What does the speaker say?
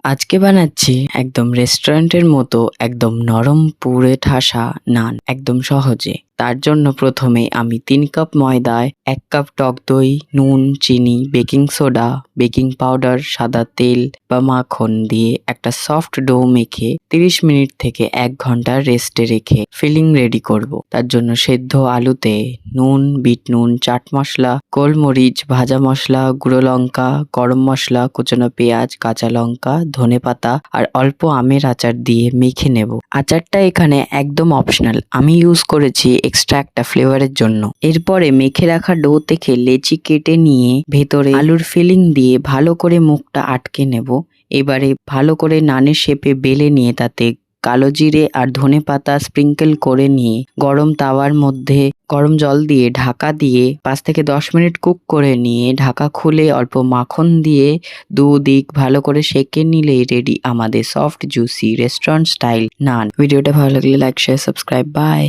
আজকে বানাচ্ছি একদম রেস্টুরেন্টের মতো একদম নরম পুরে ঠাসা নান একদম সহজে। তার জন্য প্রথমে আমি 3 কাপ ময়দায় 1 কাপ টক দই, নুন, চিনি, বেকিং সোডা, বেকিং পাউডার, সাদা তেল বা মাখন দিয়ে একটা সফট ডো মেখে 30 মিনিট থেকে 1 ঘন্টা রেস্টে রেখে ফিলিং রেডি করব। তার জন্য সেদ্ধ আলুতে নুন, বিট নুন, চাট মশলা, গোলমরিচ, ভাজা মশলা, গুঁড়ো লঙ্কা, গরম মশলা, কুচনো পেঁয়াজ, কাঁচা লঙ্কা, ধনেপাতা আর অল্প আমের আচার দিয়ে মেখে নেব। আচারটা এখানে একদম অপশনাল, আমি ইউজ করেছি এক্সট্রা একটা ফ্লেভারের জন্য। এরপরে মেখে রাখা ডো থেকে লেচি কেটে নিয়ে ভেতরে আলুর ফিলিং দিয়ে ভালো করে মুখটা আটকে নেব। এবারে ভালো করে নানের শেপে বেলে নিয়ে তাতে কালো জিরে আর ধনেপাতা স্প্রিঙ্কেল করে নিয়ে গরম তাওয়ার মধ্যে গরম জল দিয়ে ঢাকা দিয়ে 5 থেকে 10 মিনিট কুক করে নিয়ে ঢাকা খুলে অল্প মাখন দিয়ে দুদিক ভালো করে সেঁকে নিলেই রেডি আমাদের সফট জুসি রেস্টুরেন্ট স্টাইল নান। ভিডিওটা ভালো লাগলে লাইক, শেয়ার, সাবস্ক্রাইব। বাই।